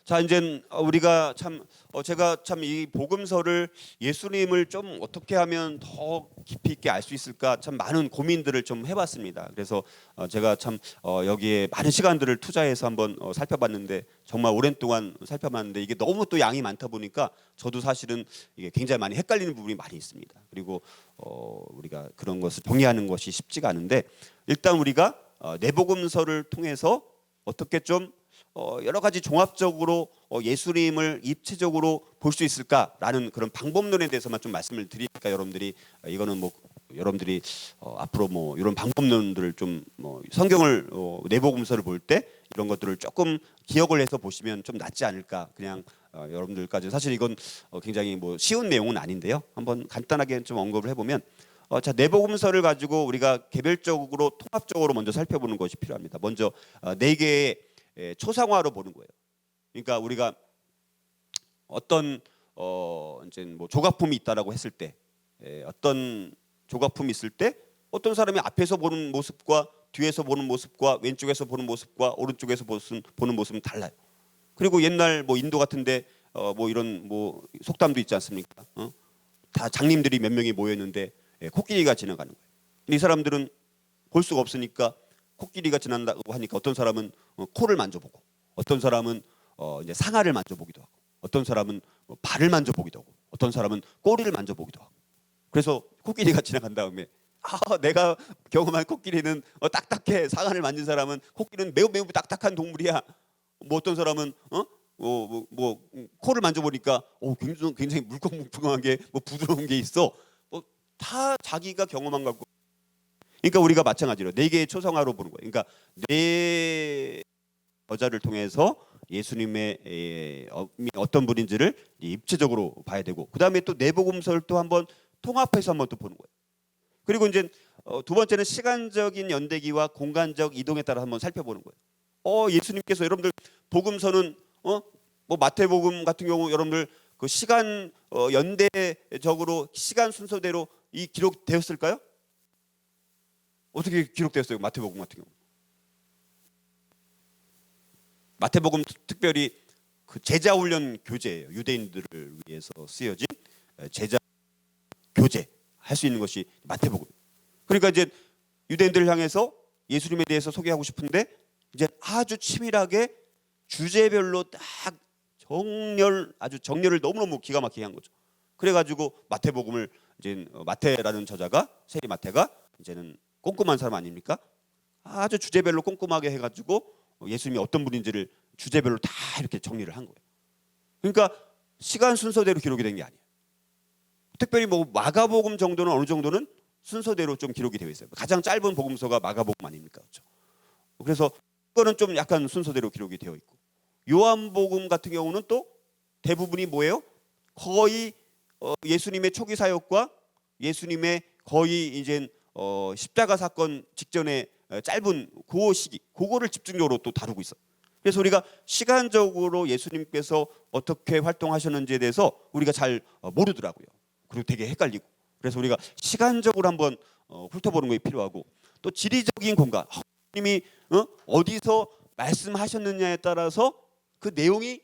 자, 이제 우리가 참 제가 참 이 복음서를 예수님을 좀 어떻게 하면 더 깊이 있게 알 수 있을까 참 많은 고민들을 좀 해봤습니다. 그래서 제가 참 여기에 많은 시간들을 투자해서 한번 살펴봤는데 정말 오랜 동안 살펴봤는데 이게 너무 또 양이 많다 보니까 저도 사실은 이게 굉장히 많이 헷갈리는 부분이 많이 있습니다. 그리고 우리가 그런 것을 정리하는 것이 쉽지가 않은데 일단 우리가 내복음서를 통해서 어떻게 좀 여러 가지 종합적으로 예수님을 입체적으로 볼 수 있을까라는 그런 방법론에 대해서만 좀 말씀을 드리니까 여러분들이 이거는 뭐 여러분들이 앞으로 뭐 이런 방법론들을 좀 뭐 성경을 내복음서를 볼 때 이런 것들을 조금 기억을 해서 보시면 좀 낫지 않을까. 그냥 여러분들까지 사실 이건 굉장히 뭐 쉬운 내용은 아닌데요. 한번 간단하게 좀 언급을 해보면 자, 내복음서를 가지고 우리가 개별적으로 통합적으로 먼저 살펴보는 것이 필요합니다. 먼저 네 개의 초상화로 보는 거예요. 그러니까 우리가 어떤 이제 뭐 조각품이 있다라고 했을 때 어떤 조각품이 있을 때 어떤 사람이 앞에서 보는 모습과 뒤에서 보는 모습과 왼쪽에서 보는 모습과 오른쪽에서 보는 모습은 달라요. 그리고 옛날 뭐 인도 같은데 뭐 이런 뭐 속담도 있지 않습니까? 다 장님들이 몇 명이 모였는데 코끼리가 지나가는 거예요. 근데 이 사람들은 볼 수가 없으니까 코끼리가 지난다고 하니까 어떤 사람은 코를 만져보고 어떤 사람은 이제 상아를 만져보기도 하고 어떤 사람은 발을 만져보기도 하고 어떤 사람은 꼬리를 만져보기도 하고 그래서 코끼리가 지나간 다음에 내가 경험한 코끼리는 딱딱해. 상아를 만진 사람은 코끼리는 매우 매우 딱딱한 동물이야. 뭐 어떤 사람은 뭐 코를 만져보니까 굉장히 물컹물컹하게 뭐 부드러운 게 있어. 다 자기가 경험한 것. 그러니까 우리가 마찬가지로 네 개의 초상화로 보는 거예요. 그러니까 네 저자를 통해서 예수님의 어떤 분인지를 입체적으로 봐야 되고 그 다음에 또 내복음서를 또 한번 통합해서 한번 또 보는 거예요. 그리고 이제 두 번째는 시간적인 연대기와 공간적 이동에 따라 한번 살펴보는 거예요. 예수님께서 여러분들 복음서는 뭐 마태복음 같은 경우 여러분들 그 시간 연대적으로 시간 순서대로 이 기록되었을까요? 어떻게 기록되었어요? 마태복음 같은 경우. 마태복음 특별히 그 제자 훈련 교재예요. 유대인들을 위해서 쓰여진 제자 교재 할 수 있는 것이 마태복음. 그러니까 이제 유대인들을 향해서 예수님에 대해서 소개하고 싶은데 이제 아주 치밀하게 주제별로 딱 아주 정렬을 너무너무 기가 막히게 한 거죠. 그래가지고 마태복음을 이제 마태라는 저자가 세리 마태가 이제는 꼼꼼한 사람 아닙니까? 아주 주제별로 꼼꼼하게 해가지고 예수님이 어떤 분인지를 주제별로 다 이렇게 정리를 한 거예요. 그러니까 시간 순서대로 기록이 된 게 아니에요. 특별히 뭐 마가복음 정도는 어느 정도는 순서대로 좀 기록이 되어 있어요. 가장 짧은 복음서가 마가복음 아닙니까? 그렇죠? 그래서 그거는 좀 약간 순서대로 기록이 되어 있고 요한복음 같은 경우는 또 대부분이 뭐예요? 거의 예수님의 초기 사역과 예수님의 거의 이제 십자가 사건 직전에 짧은 그 시기 그거를 집중적으로 또 다루고 있어요. 그래서 우리가 시간적으로 예수님께서 어떻게 활동하셨는지에 대해서 우리가 잘 모르더라고요. 그리고 되게 헷갈리고 그래서 우리가 시간적으로 한번 훑어보는 것이 필요하고 또 지리적인 공간 하나님이 어디서 말씀하셨느냐에 따라서 그 내용이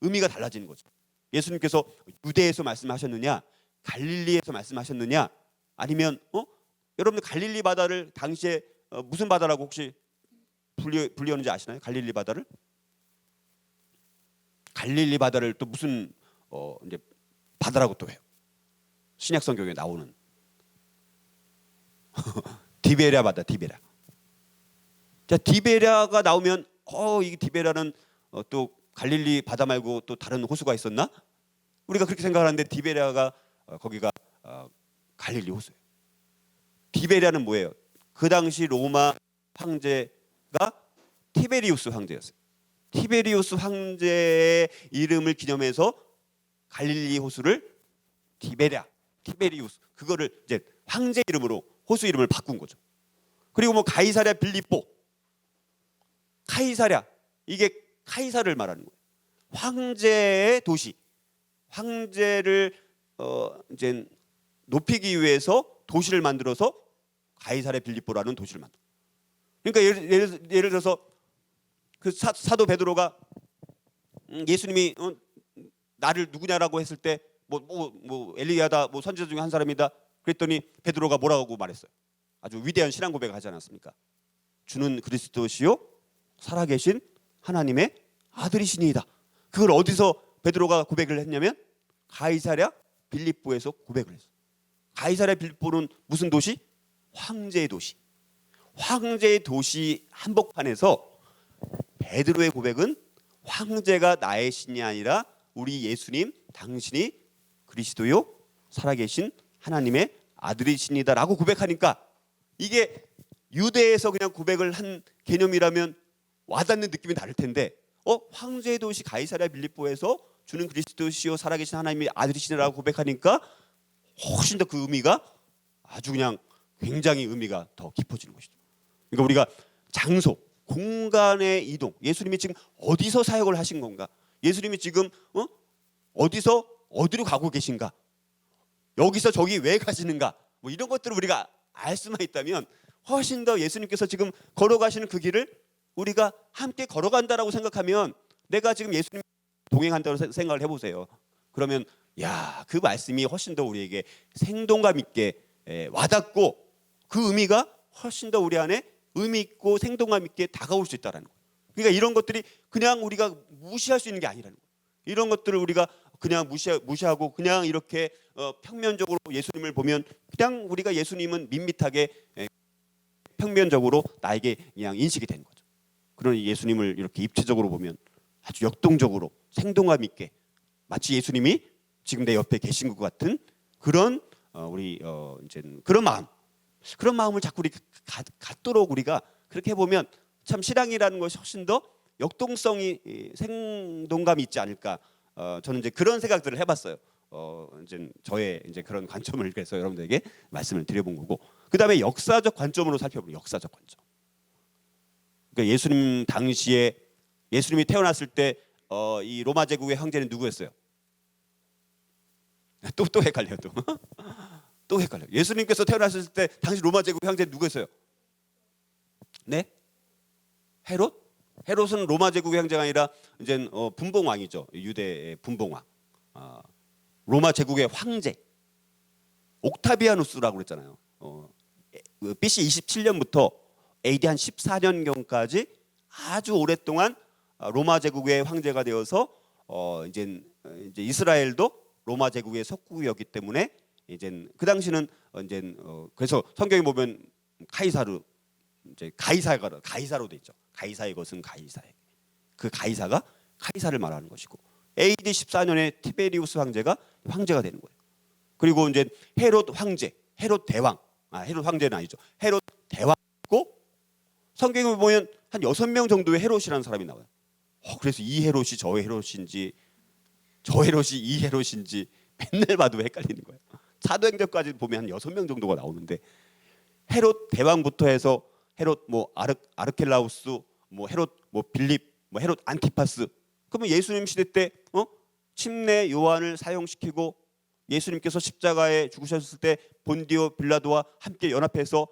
의미가 달라지는 거죠. 예수님께서 유대에서 말씀하셨느냐 갈릴리에서 말씀하셨느냐 아니면 여러분들 갈릴리 바다를 당시에 무슨 바다라고 혹시 불리었는지 아시나요? 갈릴리 바다를? 갈릴리 바다를 또 무슨 이제 바다라고 또 해요. 신약 성경에 나오는 디베랴 바다, 디베랴. 자, 디베랴가 나오면 이 디베랴는 또 갈릴리 바다 말고 또 다른 호수가 있었나? 우리가 그렇게 생각하는데 디베랴가 거기가 갈릴리 호수예요. 디베랴는 뭐예요? 그 당시 로마 황제가 티베리우스 황제였어요. 티베리우스 황제의 이름을 기념해서 갈릴리 호수를 티베리우스 그거를 이제 황제 이름으로 호수 이름을 바꾼 거죠. 그리고 뭐 가이사랴 빌립보, 카이사랴 이게 카이사를 말하는 거예요. 황제의 도시, 황제를 이제 높이기 위해서 도시를 만들어서 가이사랴 빌립보라는 도시를 만들. 그러니까 예를 들어서 그 사도 베드로가 예수님이 나를 누구냐라고 했을 때 엘리야다, 뭐 선지자 중에 한 사람이다. 그랬더니 베드로가 뭐라고 말했어요? 아주 위대한 신앙 고백을 하지 않았습니까? 주는 그리스도시요 살아계신 하나님의 아들이시니이다. 그걸 어디서 베드로가 고백을 했냐면 가이사랴 빌립보에서 고백을 했어요. 가이사랴 빌립보는 무슨 도시? 황제의 도시. 황제의 도시 한복판에서 베드로의 고백은 황제가 나의 신이 아니라 우리 예수님 당신이 그리스도요 살아계신 하나님의 아들이시니다라고 고백하니까 이게 유대에서 그냥 고백을 한 개념이라면 와닿는 느낌이 다를 텐데 황제의 도시 가이사랴 빌립보에서 주는 그리스도시요 살아계신 하나님의 아들이시니라고 고백하니까 훨씬 더 그 의미가 아주 그냥 굉장히 의미가 더 깊어지는 것이죠. 그러니까 우리가 장소, 공간의 이동, 예수님이 지금 어디서 사역을 하신 건가? 예수님이 지금 어디서 어디로 가고 계신가? 여기서 저기 왜 가시는가? 뭐 이런 것들을 우리가 알 수만 있다면 훨씬 더 예수님께서 지금 걸어가시는 그 길을 우리가 함께 걸어간다라고 생각하면 내가 지금 예수님 동행한다고 생각을 해보세요. 그러면 그 말씀이 훨씬 더 우리에게 생동감 있게 와닿고 그 의미가 훨씬 더 우리 안에 의미 있고 생동감 있게 다가올 수 있다는 거예요. 그러니까 이런 것들이 그냥 우리가 무시할 수 있는 게 아니라는 거예요. 이런 것들을 우리가 그냥 무시하고 그냥 이렇게 평면적으로 예수님을 보면 그냥 우리가 예수님은 밋밋하게 평면적으로 나에게 그냥 인식이 되는 거죠. 그러니 예수님을 이렇게 입체적으로 보면 아주 역동적으로 생동감 있게 마치 예수님이 지금 내 옆에 계신 것 같은 그런 우리 이제 그런 마음을 자꾸 우리 갖도록 우리가 그렇게 해보면 참 신앙이라는 것이 훨씬 더 역동성이 생동감이 있지 않을까. 저는 이제 그런 생각들을 해봤어요. 이제 저의 이제 그런 관점을 그래서 여러분들에게 말씀을 드려본 거고, 그 다음에 역사적 관점으로 살펴보면 역사적 관점. 그러니까 예수님 당시에 예수님이 태어났을 때 이 로마 제국의 황제는 누구였어요? 또 헷갈려요. 또 헷갈려요. 예수님께서 태어났을 때 당시 로마 제국 황제는 누구였어요? 네? 헤롯? 헤롯은 로마 제국의 황제가 아니라 이제 분봉왕이죠. 유대의 분봉왕. 로마 제국의 황제. 옥타비아누스라고 그랬잖아요. BC 27년부터 AD 한 14년경까지 아주 오랫동안 로마 제국의 황제가 되어서 이제 이스라엘도 로마 제국의 속국이었기 때문에 이제 그 당시는 이제 그래서 성경에 보면 카이사르 이제 가이사로 돼 있죠. 가이사의 것은 가이사의. 그 가이사가 카이사를 말하는 것이고 AD 14년에 티베리우스 황제가 되는 거예요. 그리고 이제 헤롯 황제, 헤롯 대왕. 헤롯 황제는 아니죠. 헤롯 대왕이고 성경에 보면 한 6명 정도의 헤롯이라는 사람이 나와요. 그래서 이 헤롯이 저 헤롯인지 저 헤롯이 이 헤롯인지 맨날 봐도 헷갈리는 거예요. 사도행전까지 보면 한 6명 정도가 나오는데 헤롯 대왕부터 해서 헤롯 아르켈라우스, 헤롯 빌립, 헤롯 안티파스. 그러면 예수님 시대 때 침례 요한을 사용시키고 예수님께서 십자가에 죽으셨을 때 본디오 빌라도와 함께 연합해서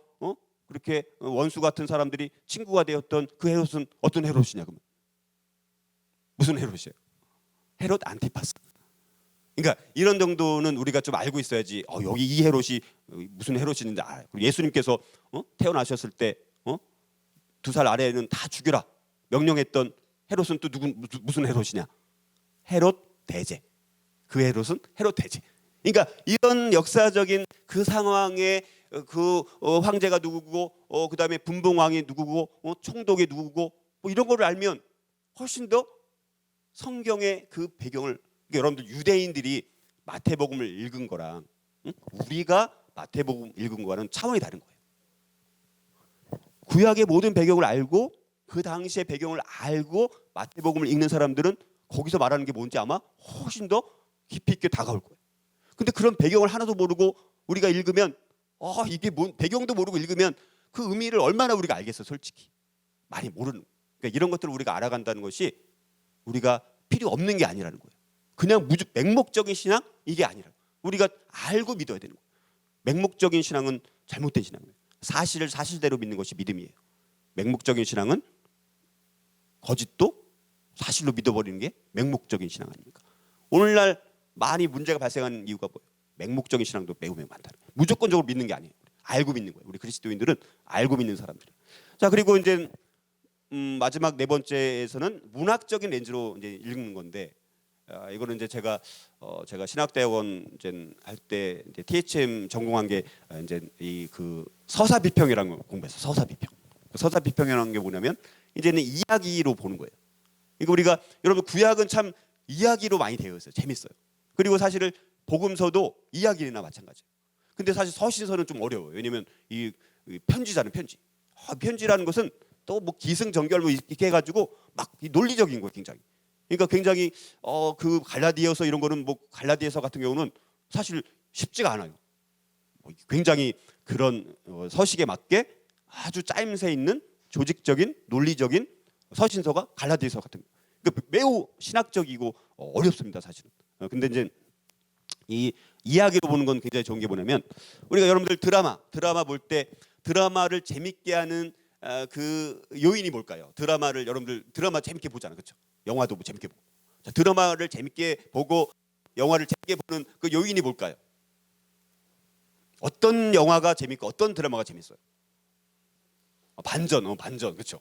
그렇게 원수 같은 사람들이 친구가 되었던 그 헤롯은 어떤 헤롯이냐 그러면? 무슨 헤롯이에요? 헤롯 안티파스. 그러니까 이런 정도는 우리가 좀 알고 있어야지. 여기 이 헤롯이 무슨 헤롯인지 알아요. 예수님께서 태어나셨을 때 2살 아래에는 다 죽여라 명령했던 헤롯은 또 무슨 헤롯이냐? 헤롯 대제. 그 헤롯은 헤롯 대제. 그러니까 이런 역사적인 그 상황에 그 황제가 누구고 그다음에 분봉왕이 누구고 총독이 누구고 이런 거를 알면 훨씬 더 성경의 그 배경을, 그러니까 여러분들 유대인들이 마태복음을 읽은 거랑 우리가 마태복음 읽은 거와는 차원이 다른 거예요. 구약의 모든 배경을 알고 그 당시의 배경을 알고 마태복음을 읽는 사람들은 거기서 말하는 게 뭔지 아마 훨씬 더 깊이 있게 다가올 거예요. 근데 그런 배경을 하나도 모르고 우리가 읽으면 이게 뭔 배경도 모르고 읽으면 그 의미를 얼마나 우리가 알겠어. 솔직히 많이 모르는 거예요. 그러니까 이런 것들을 우리가 알아간다는 것이 우리가 필요 없는 게 아니라는 거예요. 그냥 맹목적인 신앙 이게 아니라 우리가 알고 믿어야 되는 거예요. 맹목적인 신앙은 잘못된 신앙이에요. 사실을 사실대로 믿는 것이 믿음이에요. 맹목적인 신앙은 거짓도 사실로 믿어버리는 게 맹목적인 신앙 아닙니까? 오늘날 많이 문제가 발생하는 이유가 뭐예요? 맹목적인 신앙도 매우 많다. 무조건적으로 믿는 게 아니에요. 알고 믿는 거예요. 우리 그리스도인들은 알고 믿는 사람들. 자, 그리고 이제 마지막 네 번째에서는 문학적인 렌즈로 이제 읽는 건데, 이거는 이제 제가 신학대학원 이제 할 때 이제 THM 전공한 게 이제 이 그 서사 비평이라는 걸 공부했어요. 서사 비평. 서사 비평이라는 게 뭐냐면 이제는 이야기로 보는 거예요. 그러니까 우리가 여러분 구약은 참 이야기로 많이 되어 있어요. 재밌어요. 그리고 사실 복음서도 이야기나 마찬가지예요. 근데 사실 서신서는 좀 어려워요. 왜냐면 이 편지잖아요, 편지. 편지라는 것은 또 뭐 기승전결 뭐 이렇게 해가지고 막 논리적인 거예요, 굉장히. 그러니까 굉장히 그 갈라디아서 이런 거는 뭐 갈라디아서 같은 경우는 사실 쉽지가 않아요. 굉장히 그런 서식에 맞게 아주 짜임새 있는 조직적인 논리적인 서신서가 갈라디아서 같은 거. 그러니까 매우 신학적이고 어렵습니다, 사실은. 근데 이제 이 이야기로 보는 건 굉장히 좋은 게 뭐냐면 우리가 여러분들 드라마 볼 때 드라마를 재밌게 하는 그 요인이 뭘까요? 드라마를 여러분들 드라마 재밌게 보잖아요, 그렇죠? 영화도 재밌게 보고. 자, 드라마를 재밌게 보고 영화를 재밌게 보는 그 요인이 뭘까요? 어떤 영화가 재밌고 어떤 드라마가 재밌어요? 반전, 그렇죠?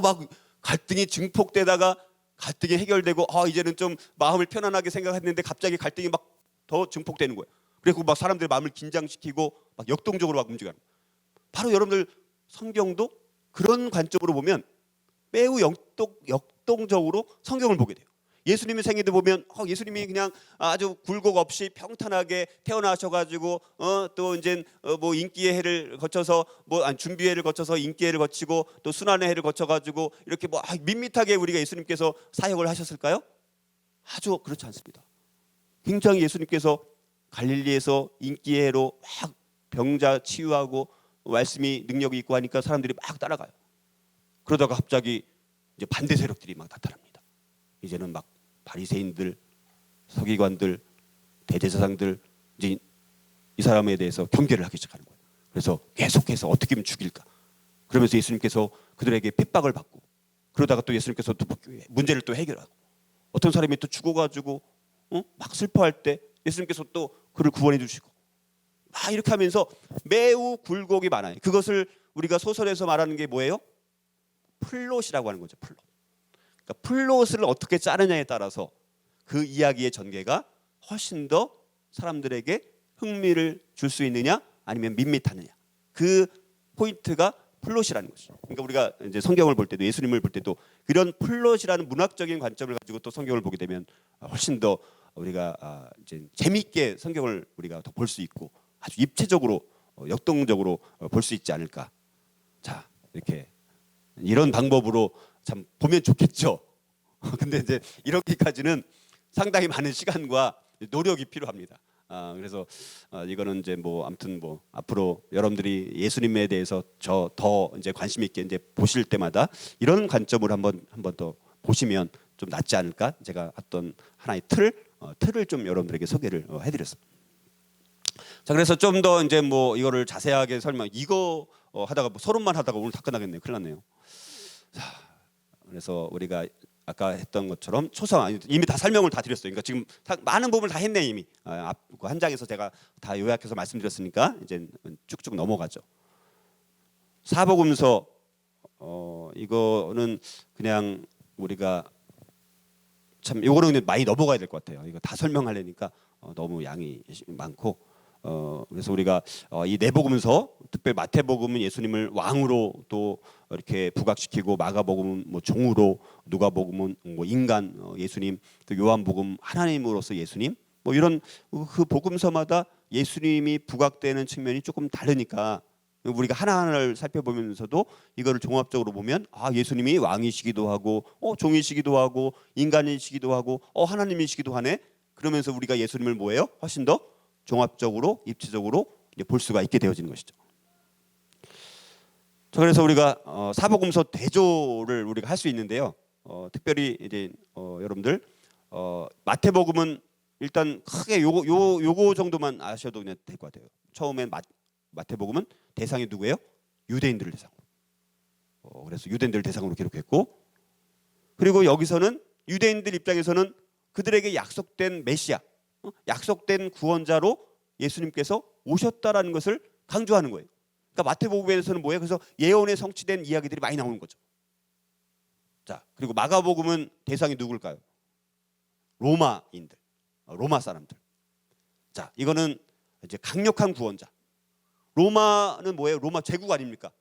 막 갈등이 증폭되다가 갈등이 해결되고 이제는 좀 마음을 편안하게 생각했는데 갑자기 갈등이 막 더 증폭되는 거예요. 그리고 막 사람들의 마음을 긴장시키고 막 역동적으로 막 움직여요. 바로 여러분들 성경도 그런 관점으로 보면 매우 역동적으로 성경을 보게 돼요. 예수님의 생애도 보면 예수님이 그냥 아주 굴곡 없이 평탄하게 태어나셔가지고 또 이제 뭐 인기의 해를 거쳐서 준비회를 거쳐서 인기회를 거치고 또 순환의 해를 거쳐가지고 이렇게 뭐 밋밋하게 우리가 예수님께서 사역을 하셨을까요? 아주 그렇지 않습니다. 굉장히 예수님께서 갈릴리에서 인기의 해로 막 병자 치유하고 말씀이 능력이 있고 하니까 사람들이 막 따라가요. 그러다가 갑자기 이제 반대 세력들이 막 나타납니다. 이제는 막 바리새인들, 서기관들, 대제사장들 이제 이 사람에 대해서 경계를 하기 시작하는 거예요. 그래서 계속해서 어떻게 하면 죽일까? 그러면서 예수님께서 그들에게 핍박을 받고 그러다가 또 예수님께서 또 문제를 또 해결하고 어떤 사람이 또 죽어가지고 막 슬퍼할 때 예수님께서 또 그를 구원해 주시고 막 이렇게 하면서 매우 굴곡이 많아요. 그것을 우리가 소설에서 말하는 게 뭐예요? 플롯이라고 하는 거죠. 플롯. 그러니까 플롯을 어떻게 짜느냐에 따라서 그 이야기의 전개가 훨씬 더 사람들에게 흥미를 줄 수 있느냐 아니면 밋밋하느냐. 그 포인트가 플롯이라는 것이죠. 그러니까 우리가 이제 성경을 볼 때도 예수님을 볼 때도 그런 플롯이라는 문학적인 관점을 가지고 또 성경을 보게 되면 훨씬 더 우리가 이제 재미있게 성경을 우리가 더 볼 수 있고 아주 입체적으로 역동적으로 볼 수 있지 않을까. 자, 이렇게 이런 방법으로 참 보면 좋겠죠. 근데 이제 이렇게까지는 상당히 많은 시간과 노력이 필요합니다. 그래서 이거는 이제 뭐 아무튼 뭐 앞으로 여러분들이 예수님에 대해서 더 이제 관심 있게 이제 보실 때마다 이런 관점으로 한번 더 보시면 좀 낫지 않을까. 제가 어떤 하나의 틀을 좀 여러분들에게 소개를 해드렸습니다. 자, 그래서 좀 더 이제 뭐 이거를 자세하게 이거 하다가 뭐 서론만 하다가 오늘 다 끝나겠네요. 큰일 났네요. 자, 그래서 우리가 아까 했던 것처럼 초상 이미 다 설명을 다 드렸어요. 그러니까 지금 많은 부분을 다 했네 이미. 한 장에서 제가 다 요약해서 말씀드렸으니까 이제 쭉쭉 넘어가죠. 사복음서 이거는 그냥 우리가 참 이거는 많이 넘어가야 될 것 같아요. 이거 다 설명하려니까 너무 양이 많고 그래서 우리가 이 내복음서 특별히 마태복음은 예수님을 왕으로 또 이렇게 부각시키고 마가복음은 뭐 종으로 누가복음은 뭐 인간 예수님 또 요한복음 하나님으로서 예수님 뭐 이런 그 복음서마다 예수님이 부각되는 측면이 조금 다르니까 우리가 하나하나를 살펴보면서도 이거를 종합적으로 보면 예수님이 왕이시기도 하고 종이시기도 하고 인간이시기도 하고 하나님이시기도 하네. 그러면서 우리가 예수님을 뭐예요? 훨씬 더 종합적으로 입체적으로 볼 수가 있게 되어지는 것이죠. 자, 그래서 우리가 사복음서 대조를 우리가 할 수 있는데요. 특별히 이제 여러분들 마태복음은 일단 크게 요거 정도만 아셔도 그냥 될 것 같아요. 처음엔 마태복음은 대상이 누구예요? 유대인들을 대상으로. 그래서 유대인들을 대상으로 기록했고 그리고 여기서는 유대인들 입장에서는 그들에게 약속된 메시아, 약속된 구원자로 예수님께서 오셨다라는 것을 강조하는 거예요. 그러니까 마태복음에서는 뭐예요? 그래서 예언에 성취된 이야기들이 많이 나오는 거죠. 자, 그리고 마가복음은 대상이 누굴까요? 로마인들, 로마 사람들. 자, 이거는 이제 강력한 구원자. 로마는 뭐예요? 로마 제국 아닙니까?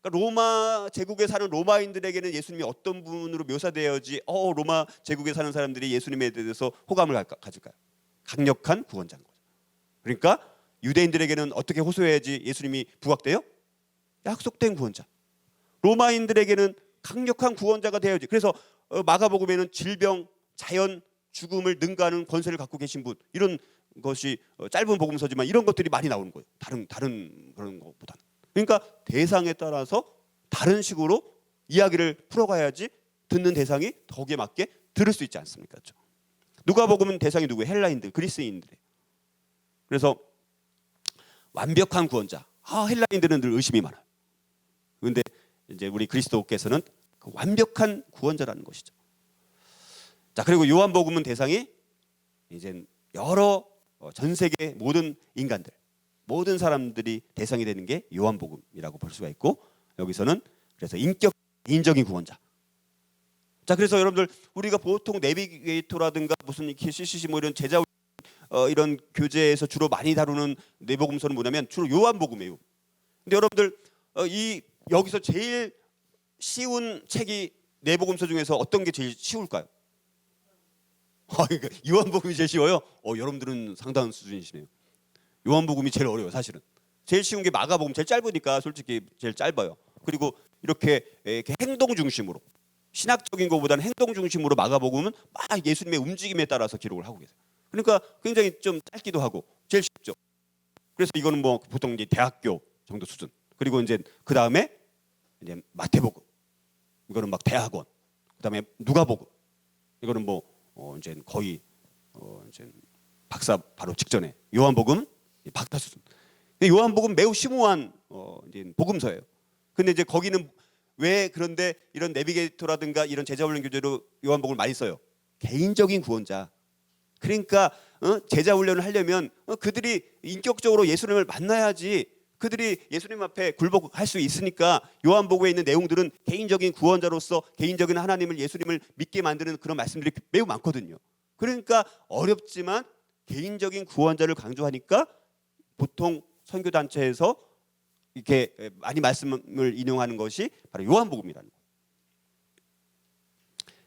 그러니까 로마 제국에 사는 로마인들에게는 예수님이 어떤 분으로 묘사되어야지 로마 제국에 사는 사람들이 예수님에 대해서 호감을 가질까요? 강력한 구원자인 거죠. 그러니까 유대인들에게는 어떻게 호소해야지 예수님이 부각돼요? 약속된 구원자. 로마인들에게는 강력한 구원자가 되어야지. 그래서 마가복음에는 질병, 자연, 죽음을 능가하는 권세를 갖고 계신 분, 이런 것이 짧은 복음서지만 이런 것들이 많이 나오는 거예요. 다른 그런 것보다는. 그러니까 대상에 따라서 다른 식으로 이야기를 풀어가야지 듣는 대상이 거기에 맞게 들을 수 있지 않습니까? 그렇죠? 누가복음은 대상이 누구예요? 헬라인들, 그리스인들이에요. 그래서 완벽한 구원자. 헬라인들은 늘 의심이 많아요. 그런데 이제 우리 그리스도께서는 그 완벽한 구원자라는 것이죠. 자, 그리고 요한복음은 대상이 이제 여러 전 세계 모든 인간들, 모든 사람들이 대상이 되는 게 요한복음이라고 볼 수가 있고, 여기서는 그래서 개인적인 구원자. 자, 그래서 여러분들 우리가 보통 내비게이터라든가 무슨 CCC 뭐 이런 제자 이런 교재에서 주로 많이 다루는 내복음서는 뭐냐면 주로 요한복음이에요. 근데 여러분들 여기서 제일 쉬운 책이 내복음서 중에서 어떤 게 제일 쉬울까요? 그러니까 요한복음이 제일 쉬워요. 여러분들은 상당한 수준이시네요. 요한복음이 제일 어려워요, 사실은. 제일 쉬운 게 마가복음, 제일 짧으니까 솔직히 제일 짧아요. 그리고 이렇게 행동 중심으로, 신학적인 것보다는 행동 중심으로 마가복음은 막 예수님의 움직임에 따라서 기록을 하고 계세요. 그러니까 굉장히 좀 짧기도 하고 제일 쉽죠. 그래서 이거는 뭐 보통 이제 대학교 정도 수준. 그리고 이제 그 다음에 이제 마태복음, 이거는 막 대학원. 그 다음에 누가복음, 이거는 뭐 이제 거의 이제 박사 바로 직전에 요한복음 박사 수준. 근데 요한복음 매우 심오한 이제 복음서예요. 근데 이제 거기는 왜 그런데 이런 내비게이터라든가 이런 제자훈련 교재로 요한복음을 많이 써요? 개인적인 구원자. 그러니까 제자 훈련을 하려면 그들이 인격적으로 예수님을 만나야지 그들이 예수님 앞에 굴복할 수 있으니까 요한복음에 있는 내용들은 개인적인 구원자로서 개인적인 하나님을, 예수님을 믿게 만드는 그런 말씀들이 매우 많거든요. 그러니까 어렵지만 개인적인 구원자를 강조하니까 보통 선교단체에서 이렇게 많이 말씀을 인용하는 것이 바로 요한복음이라는 거예요.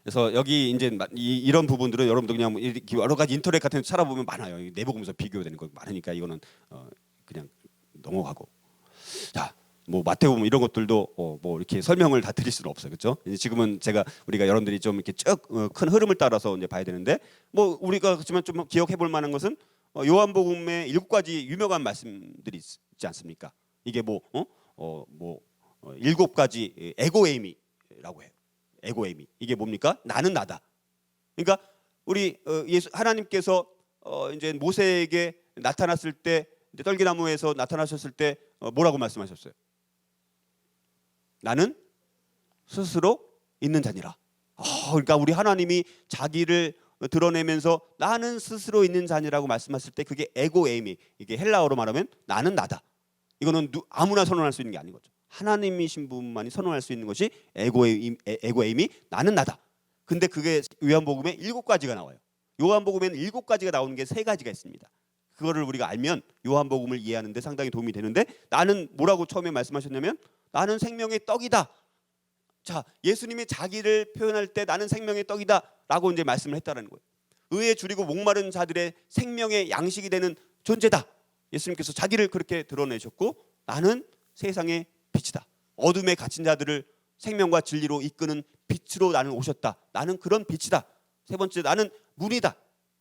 그래서 여기 이제 이런 부분들은 여러분들 그냥 여러 가지 인터넷 같은 데 찾아보면 많아요. 내복음서 비교되는 거 많으니까 이거는 그냥 넘어가고. 자, 뭐 마태복음 이런 것들도 뭐 이렇게 설명을 다 드릴 수는 없어요, 그렇죠? 지금은 우리가 여러분들이 좀 이렇게 쭉 큰 흐름을 따라서 이제 봐야 되는데, 뭐 우리가 그렇지만 좀 기억해볼 만한 것은 요한복음에 7가지 유명한 말씀들이 있지 않습니까? 이게 뭐 7가지 에고에이미라고 해요. 에고에이미, 이게 뭡니까? 나는 나다. 그러니까 우리 하나님께서 이제 모세에게 나타났을 때, 이제 떨기나무에서 나타나셨을 때 뭐라고 말씀하셨어요? 나는 스스로 있는 자니라. 그러니까 우리 하나님이 자기를 드러내면서 나는 스스로 있는 자니라고 말씀하실 때 그게 에고에이미, 이게 헬라어로 말하면 나는 나다. 이거는 아무나 선언할 수 있는 게 아닌 거죠. 하나님이신 분만이 선언할 수 있는 것이 에고에이미, 나는 나다. 근데 그게 요한복음에 7가지가 나와요. 요한복음에는 7가지가 나오는 게 3가지가 있습니다. 그거를 우리가 알면 요한복음을 이해하는 데 상당히 도움이 되는데, 나는 뭐라고 처음에 말씀하셨냐면 나는 생명의 떡이다. 자, 예수님이 자기를 표현할 때 나는 생명의 떡이다 라고 이제 말씀을 했다는 거예요. 의에 줄이고 목마른 자들의 생명의 양식이 되는 존재다. 예수님께서 자기를 그렇게 드러내셨고, 나는 세상의 빛이다. 어둠에 갇힌 자들을 생명과 진리로 이끄는 빛으로 나는 오셨다. 나는 그런 빛이다. 3번째, 나는 문이다.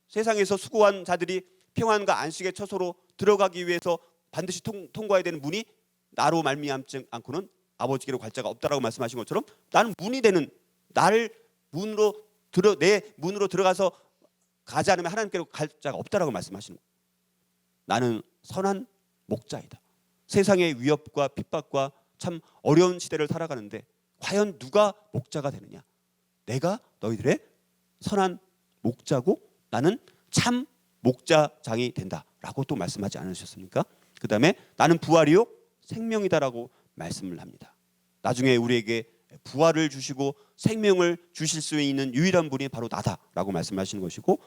세상에서 수고한 자들이 평안과 안식의 처소로 들어가기 위해서 반드시 통과해야 되는 문이 나로 말미암지 않고는 아버지께로 갈 자가 없다라고 말씀하신 것처럼 나는 문이 되는, 나를 내 문으로 들어가서 가지 않으면 하나님께로 갈 자가 없다라고 말씀하시는 거예요. 나는 선한 목자이다. 세상의 위협과 핍박과 참 어려운 시대를 살아가는데 과연 누가 목자가 되느냐? 내가 너희들의 선한 목자고 나는 참 목자장이 된다라고 또 말씀하지 않으셨습니까? 그 다음에 나는 부활이요 생명이다라고 말씀을 합니다. 나중에 우리에게 부활을 주시고 생명을 주실 수 있는 유일한 분이 바로 나다라고 말씀하시는 것이고,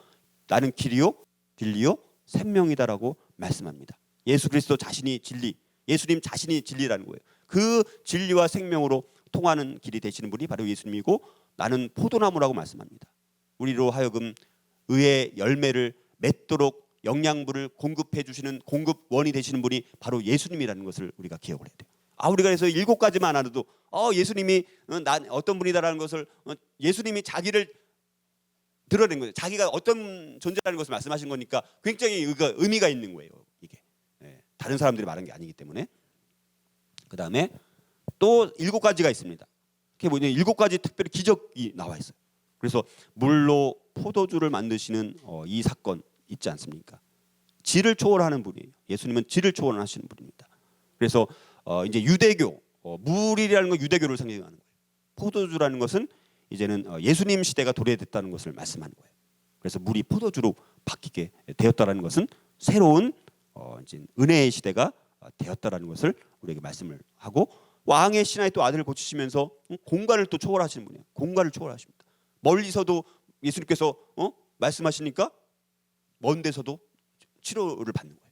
나는 길이요 진리요 생명이다라고 말씀합니다. 예수 그리스도 자신이 진리, 예수님 자신이 진리라는 거예요. 그 진리와 생명으로 통하는 길이 되시는 분이 바로 예수님이고, 나는 포도나무라고 말씀합니다. 우리로 하여금 의의 열매를 맺도록 영양분을 공급해 주시는 공급원이 되시는 분이 바로 예수님이라는 것을 우리가 기억을 해야 돼요. 우리가 그래서 7가지만 알아도 예수님이 난 어떤 분이다라는 것을 예수님이 자기를 드러낸 거예요. 자기가 어떤 존재라는 것을 말씀하신 거니까 굉장히 의미가 있는 거예요. 이게 다른 사람들이 말한 게 아니기 때문에. 그 다음에 또 7가지가 있습니다. 그게 뭐냐, 7가지 특별히 기적이 나와 있어요. 그래서 물로 포도주를 만드시는 이 사건 있지 않습니까? 질을 초월하는 분이에요. 예수님은 질을 초월하시는 분입니다. 그래서 이제 유대교, 물이라는 건 유대교를 상징하는 거예요. 포도주라는 것은 이제는 예수님 시대가 도래됐다는 것을 말씀하는 거예요. 그래서 물이 포도주로 바뀌게 되었다라는 것은 새로운 이제 은혜의 시대가 되었다라는 것을 우리에게 말씀을 하고, 왕의 신하의 또 아들을 고치시면서 공간을 또 초월하시는 분이에요. 공간을 초월하십니다. 멀리서도 예수님께서 말씀하시니까 먼 데서도 치료를 받는 거예요.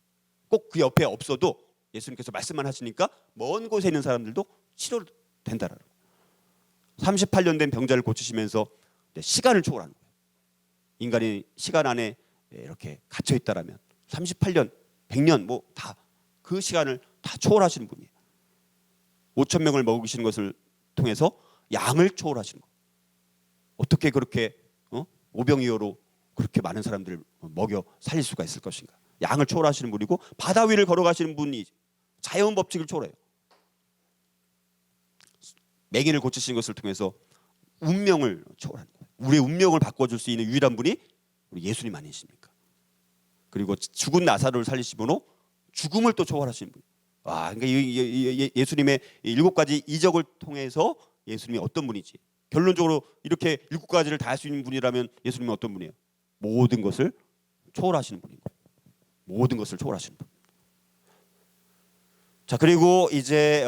꼭 그 옆에 없어도 예수님께서 말씀만 하시니까 먼 곳에 있는 사람들도 치료된다라는 거예요. 38년 된 병자를 고치시면서 시간을 초월하는 거예요. 인간이 시간 안에 이렇게 갇혀 있다라면 38년, 100년 뭐 다 그 시간을 다 초월하시는 분이에요. 5천 명을 먹이시는 것을 통해서 양을 초월하시는 거예요. 어떻게 그렇게 오병이어로 그렇게 많은 사람들을 먹여 살릴 수가 있을 것인가? 양을 초월하시는 분이고, 바다 위를 걸어가시는 분이 자연 법칙을 초월해요. 맹인을 고치신 것을 통해서 운명을 초월하는 거예요. 우리의 운명을 바꿔줄 수 있는 유일한 분이 우리 예수님 아니십니까? 그리고 죽은 나사로를 살리시므로 죽음을 또 초월하시는 분. 그러니까 예수님의 7가지 이적을 통해서 예수님이 어떤 분이지? 결론적으로 이렇게 7가지를 다 할 수 있는 분이라면 예수님은 어떤 분이에요? 모든 것을 초월하시는 분인 거예요. 모든 것을 초월하시는 분. 자, 그리고 이제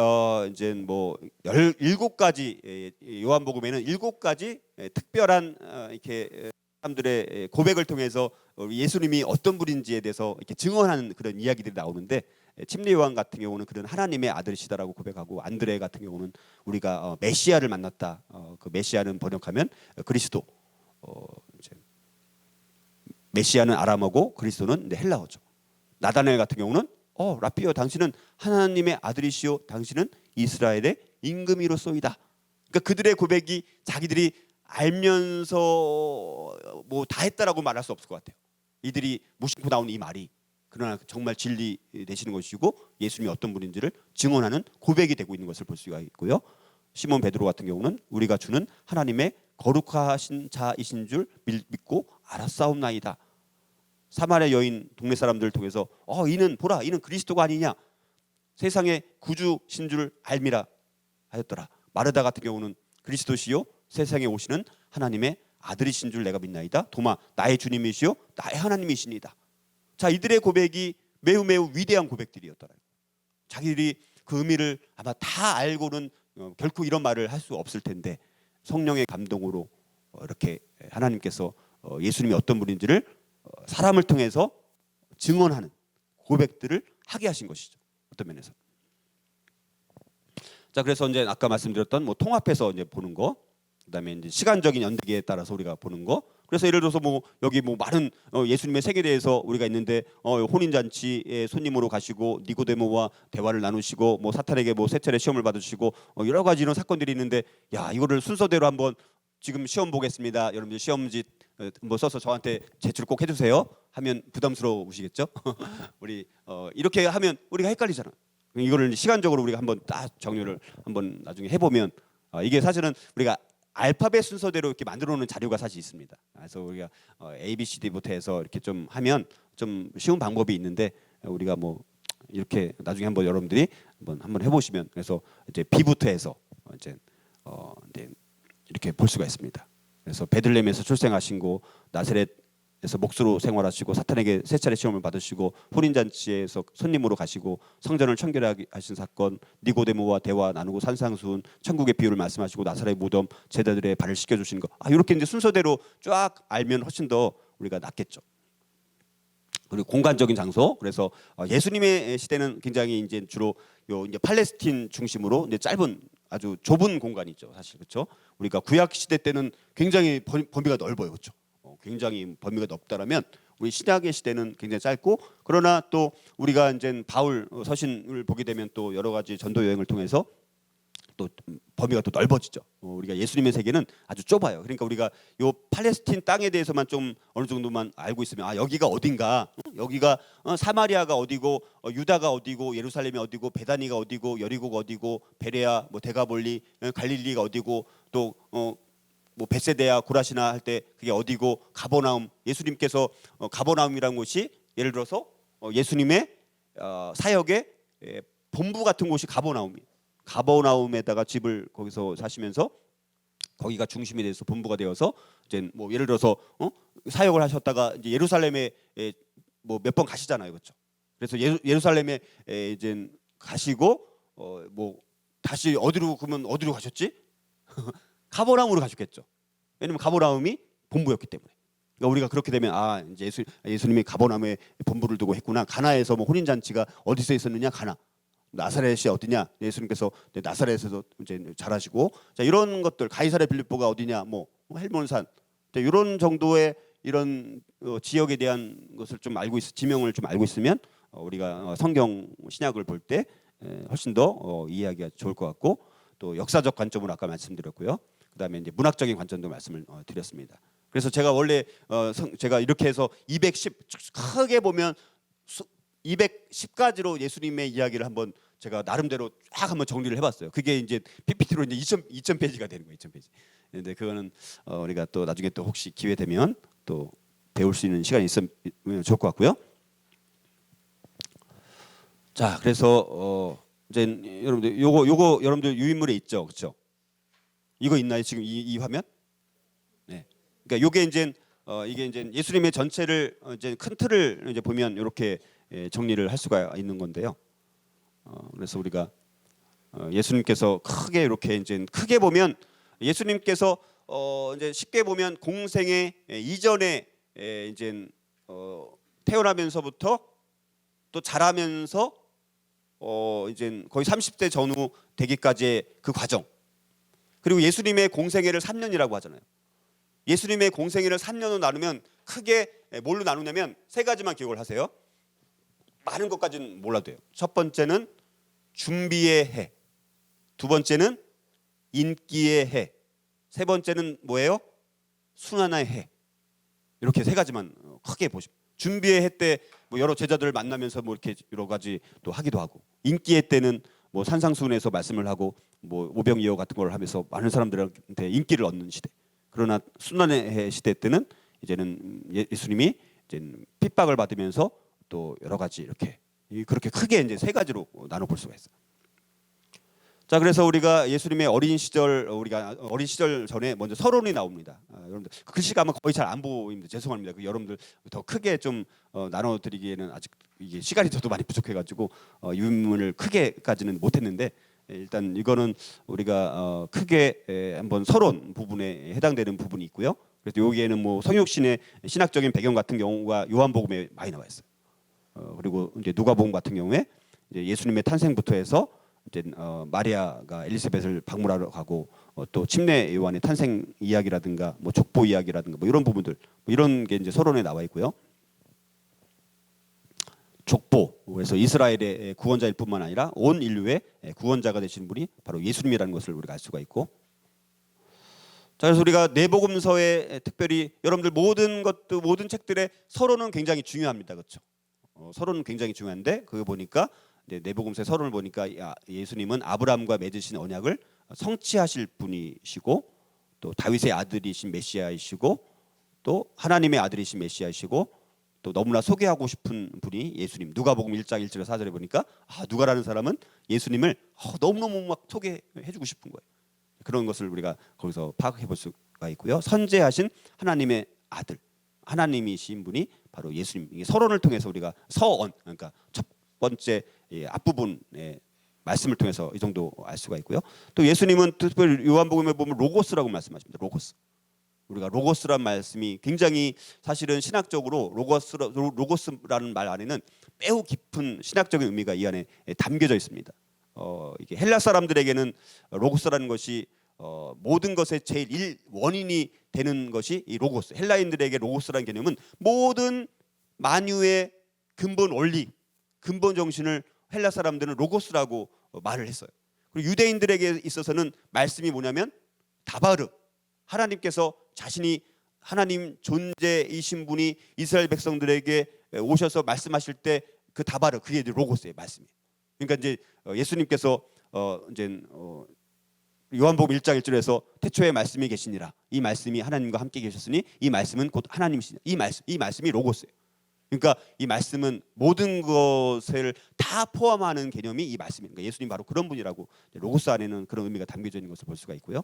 뭐 17가지 요한복음에는 7가지 특별한 이렇게 사람들의 고백을 통해서 예수님이 어떤 분인지에 대해서 이렇게 증언하는 그런 이야기들이 나오는데, 침례 요한 같은 경우는 그는 하나님의 아들이시다라고 고백하고, 안드레 같은 경우는 우리가 메시아를 만났다. 그 메시아는 번역하면 그리스도. 이제 메시아는 아람어고 그리스도는 헬라어죠. 나다나엘 같은 경우는 라피어 당신은 하나님의 아들이시오, 당신은 이스라엘의 임금이로소이다. 그러니까 그들의 고백이 자기들이 알면서 뭐 다 했다라고 말할 수 없을 것 같아요. 이들이 무심코 나온 이 말이 그러나 정말 진리 되시는 것이고, 예수님이 어떤 분인지를 증언하는 고백이 되고 있는 것을 볼 수가 있고요. 시몬 베드로 같은 경우는 우리가 주는 하나님의 거룩하신 자이신 줄 믿고 알았사옵나이다. 사마리아 여인 동네 사람들을 통해서 이는 보라, 이는 그리스도가 아니냐, 세상의 구주신 줄 알미라 하였더라. 마르다 같은 경우는 그리스도시요 세상에 오시는 하나님의 아들이신 줄 내가 믿나이다. 도마, 나의 주님이시요 나의 하나님이시니다. 자, 이들의 고백이 매우 매우 위대한 고백들이었더라. 자기들이 그 의미를 아마 다 알고는 결코 이런 말을 할 수 없을 텐데, 성령의 감동으로 이렇게 하나님께서 예수님이 어떤 분인지를 사람을 통해서 증언하는 고백들을 하게 하신 것이죠. 어떤 면에서. 자, 그래서 이제 아까 말씀드렸던 뭐 통합해서 이제 보는 거, 그다음에 이제 시간적인 연대기에 따라서 우리가 보는 거. 그래서 예를 들어서 뭐 여기 뭐 많은 예수님의 생에 대해서 우리가 있는데 혼인 잔치에 손님으로 가시고 니고데모와 대화를 나누시고, 뭐 사탄에게 뭐 세 차례 시험을 받으시고 여러 가지 이런 사건들이 있는데, 야, 이거를 순서대로 한번 지금 시험 보겠습니다. 여러분들 시험지 뭐 써서 저한테 제출 꼭 해주세요 하면 부담스러우시겠죠? 우리 이렇게 하면 우리가 헷갈리잖아. 이거를 시간적으로 우리가 한번 딱 정리를 한번 나중에 해보면 이게 사실은 우리가 알파벳 순서대로 이렇게 만들어 놓은 자료가 사실 있습니다. 그래서 우리가 A, B, C, D부터 해서 이렇게 좀 하면 좀 쉬운 방법이 있는데, 우리가 뭐 이렇게 나중에 한번 여러분들이 한번 해보시면, 그래서 이제 B부터 해서 이제 이렇게 볼 수가 있습니다. 그래서 베들레헴에서 출생하신 고 나사렛에서 목수로 생활하시고 사탄에게 세 차례 시험을 받으시고 혼인잔치에서 손님으로 가시고 성전을 청결하게 하신 사건, 니고데모와 대화 나누고 산상수훈, 천국의 비유를 말씀하시고 나사렛 무덤, 제자들의 발을 씻겨주시는 거. 이렇게 이제 순서대로 쫙 알면 훨씬 더 우리가 낫겠죠. 그리고 공간적인 장소. 그래서 예수님의 시대는 굉장히 이제 주로 이제 팔레스틴 중심으로 이제 짧은 아주 좁은 공간이죠, 사실. 그렇죠? 우리가 구약 시대 때는 굉장히 범위가 넓어요, 그렇죠? 굉장히 범위가 넓다라면 우리 신약의 시대는 굉장히 짧고, 그러나 또 우리가 이제 바울 서신을 보게 되면 또 여러 가지 전도 여행을 통해서 또 범위가 또 넓어지죠. 우리가 예수님의 세계는 아주 좁아요. 그러니까 우리가 요 팔레스틴 땅에 대해서만 좀 어느 정도만 알고 있으면 여기가 어딘가, 여기가 사마리아가 어디고, 유다가 어디고, 예루살렘이 어디고, 베다니가 어디고, 여리고가 어디고, 베레아, 뭐 데가볼리, 갈릴리가 어디고, 또 뭐 베세데아, 고라시나 할 때 그게 어디고, 가버나움, 예수님께서 가버나움이라는 곳이 예를 들어서 예수님의 사역의 본부 같은 곳이 가버나움이에요. 가버나움에다가 집을 거기서 사시면서 거기가 중심이 돼서 본부가 되어서 이제 뭐 예를 들어서 사역을 하셨다가 이제 예루살렘에 뭐 몇 번 가시잖아요, 그렇죠? 그래서 예루살렘에 이제 가시고 뭐 다시 어디로 그러면 어디로 가셨지? 가버나움으로 가셨겠죠. 왜냐면 가버나움이 본부였기 때문에. 그러니까 우리가 그렇게 되면 이제 예수님이 가버나움에 본부를 두고 했구나. 가나에서 뭐 혼인잔치가 어디서 있었느냐? 가나. 나사렛이 어디냐? 예수님께서 나사렛에서 이제 자라시고, 자, 이런 것들, 가이사랴 빌립보가 어디냐? 뭐 헬몬산, 이런 정도의 이런 지역에 대한 것을 좀 알고 지명을 좀 알고 있으면 우리가 성경 신약을 볼 때 훨씬 더 이해하기가 좋을 것 같고, 또 역사적 관점으로 아까 말씀드렸고요. 그다음에 이제 문학적인 관점도 말씀을 드렸습니다. 그래서 제가 원래 제가 이렇게 해서 210 크게 보면 210가지로 예수님의 이야기를 한번 제가 나름대로 쫙 한번 정리를 해봤어요. 그게 이제 PPT로 이제 2천 페이지가 되는 거예요. 2천 페이지. 근데 그거는 우리가 또 나중에 또 혹시 기회 되면 또 배울 수 있는 시간이 있으면 좋을 것 같고요. 자, 그래서 이제 여러분들 요거 여러분들 유인물에 있죠, 그렇죠? 이거 있나요 지금 이 화면? 네. 그러니까 요게 이제 이게 이제 예수님의 전체를 이제 큰 틀을 이제 보면 이렇게 정리를 할 수가 있는 건데요. 그래서 우리가 예수님께서 크게 이렇게 이제 크게 보면 예수님께서 이제 쉽게 보면 공생의 이전에 이제 태어나면서부터 또 자라면서 이제 거의 30대 전후 되기까지의 그 과정, 그리고 예수님의 공생애를 3년이라고 하잖아요. 예수님의 공생애를 3년으로 나누면 크게 뭘로 나누냐면 세 가지만 기억을 하세요. 많은 것까지는 몰라도 돼요. 첫 번째는 준비의 해, 두 번째는 인기의 해, 세 번째는 뭐예요? 순환의 해. 이렇게 세 가지만 크게 보시면, 준비의 해 때 뭐 여러 제자들을 만나면서 뭐 이렇게 여러 가지 또 하기도 하고, 인기의 때는 뭐 산상수훈에서 말씀을 하고 뭐 오병이어 같은 걸 하면서 많은 사람들한테 인기를 얻는 시대. 그러나 순환의 해 시대 때는 이제는 예수님이 이제 핍박을 받으면서 또 여러 가지 이렇게 그렇게 크게 이제 세 가지로 나눠 볼 수가 있어요. 자, 그래서 우리가 예수님의 어린 시절, 우리가 어린 시절 전에 먼저 서론이 나옵니다. 여러분들 글씨가 아마 거의 잘 안 보입니다. 죄송합니다. 여러분들 더 크게 좀 나눠드리기에는 아직 이게 시간이 저도 많이 부족해가지고 유문을 크게까지는 못했는데, 일단 이거는 우리가 크게 한번 서론 부분에 해당되는 부분이 있고요. 그래서 여기에는 뭐 성육신의 신학적인 배경 같은 경우가 요한복음에 많이 나와 있어요. 그리고 이제 누가복음 같은 경우에 이제 예수님의 탄생부터 해서 이제 마리아가 엘리사벳을 방문하러 가고 또 침례 요한의 탄생 이야기라든가 뭐 족보 이야기라든가 뭐 이런 부분들, 뭐 이런 게 이제 서론에 나와 있고요. 족보, 그래서 이스라엘의 구원자일 뿐만 아니라 온 인류의 구원자가 되시는 분이 바로 예수님이라는 것을 우리가 알 수가 있고, 자, 그래서 우리가 내복음서에 특별히 여러분들 모든 책들의 서론은 굉장히 중요합니다, 그렇죠? 서론은 굉장히 중요한데 그거 보니까 내복음서의 서론을 보니까 예수님은 아브라함과 맺으신 언약을 성취하실 분이시고, 또 다윗의 아들이신 메시아이시고, 또 하나님의 아들이신 메시아이시고, 또 너무나 소개하고 싶은 분이 예수님. 누가복음 1장 1절에 4절에 보니까 누가라는 사람은 예수님을 너무너무 막 소개해주고 싶은 거예요. 그런 것을 우리가 거기서 파악해 볼 수 수가 있고요. 선재하신 하나님의 아들, 하나님이신 분이 바로 예수님. 이게 서론을 통해서 우리가 서언, 그러니까 첫 번째 앞부분의 말씀을 통해서 이 정도 알 수가 있고요. 또 예수님은 특별히 요한복음에 보면 로고스라고 말씀하십니다. 로고스. 우리가 로고스란 말씀이 굉장히 사실은 신학적으로 로고스라는 말 안에는 매우 깊은 신학적인 의미가 이 안에 담겨져 있습니다. 이게 헬라 사람들에게는 로고스라는 것이 모든 것의 제일 원인이 되는 것이 이 로고스. 헬라인들에게 로고스라는 개념은 모든 만유의 근본 원리, 근본 정신을 헬라 사람들은 로고스라고 말을 했어요. 그리고 유대인들에게 있어서는 말씀이 뭐냐면 다바르, 하나님께서 자신이 하나님 존재이신 분이 이스라엘 백성들에게 오셔서 말씀하실 때 그 다바르, 그게 이제 로고스의 말씀이에요. 그러니까 이제 예수님께서 이제 요한복음 1장 1절에서 태초에 말씀이 계시니라, 이 말씀이 하나님과 함께 계셨으니 이 말씀은 곧 하나님이시니라, 이 말씀이 로고스예요. 그러니까 이 말씀은 모든 것을 다 포함하는 개념이 이 말씀입니다. 그러니까 예수님 바로 그런 분이라고, 로고스 안에는 그런 의미가 담겨져 있는 것을 볼 수가 있고요.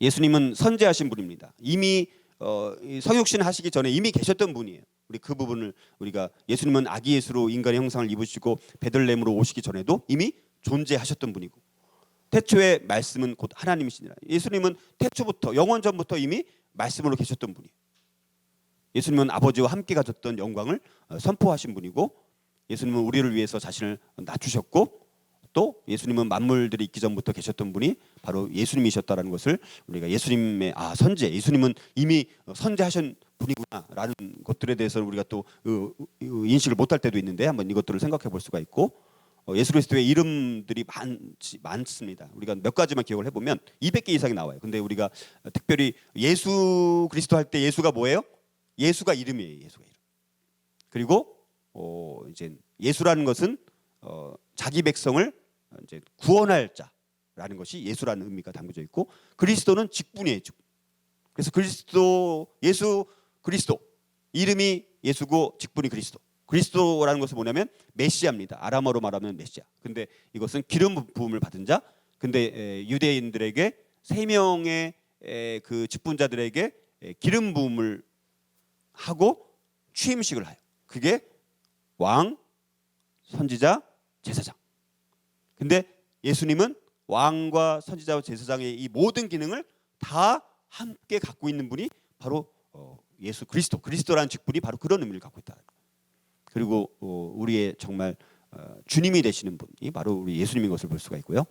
예수님은 선재하신 분입니다. 이미 성육신 하시기 전에 이미 계셨던 분이에요. 우리 그 부분을 우리가 예수님은 아기 예수로 인간의 형상을 입으시고 베들레헴으로 오시기 전에도 이미 존재하셨던 분이고, 태초의 말씀은 곧 하나님이시니라. 예수님은 태초부터 영원 전부터 이미 말씀으로 계셨던 분이에요. 예수님은 아버지와 함께 가졌던 영광을 선포하신 분이고, 예수님은 우리를 위해서 자신을 낮추셨고, 또 예수님은 만물들이 있기 전부터 계셨던 분이 바로 예수님이셨다라는 것을 우리가 예수님의 선재, 예수님은 이미 선재하신 분이구나라는 것들에 대해서 우리가 또 인식을 못할 때도 있는데, 한번 이것들을 생각해 볼 수가 있고, 예수 그리스도의 이름들이 많습니다. 우리가 몇 가지만 기억을 해보면 200개 이상이 나와요. 근데 우리가 특별히 예수 그리스도 할 때 예수가 뭐예요? 예수가 이름이에요. 예수가 이름. 그리고 이제 예수라는 것은 자기 백성을 이제 구원할 자라는 것이 예수라는 의미가 담겨져 있고, 그리스도는 직분이에요. 직분. 그래서 예수 그리스도, 이름이 예수고 직분이 그리스도. 그리스도라는 것은 뭐냐면 메시아입니다. 아람어로 말하면 메시아. 근데 이것은 기름 부음을 받은 자. 근데 유대인들에게 3명의 그 직분자들에게 기름 부음을 하고 취임식을 해요. 그게 왕, 선지자, 제사장. 근데 예수님은 왕과 선지자와 제사장의 이 모든 기능을 다 함께 갖고 있는 분이 바로 예수 그리스도라는 직분이 바로 그런 의미를 갖고 있다. 그리고 우리의 정말 주님이 되시는 분이 바로 우리 예수님인 것을 볼 수가 있고요.